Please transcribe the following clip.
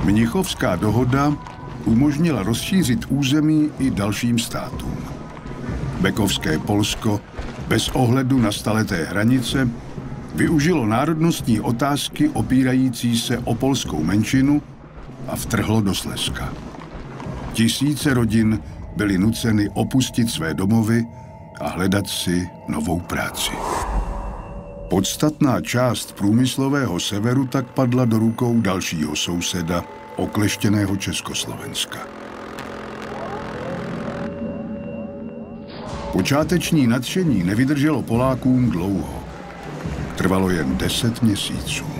Mnichovská dohoda umožnila rozšířit území i dalším státům. Bekovské Polsko bez ohledu na staleté hranice využilo národnostní otázky opírající se o polskou menšinu a vtrhlo do Slezska. Tisíce rodin byly nuceny opustit své domovy a hledat si novou práci. Podstatná část průmyslového severu tak padla do rukou dalšího souseda, okleštěného Československa. Počáteční nadšení nevydrželo Polákům dlouho. Trvalo jen 10 měsíců.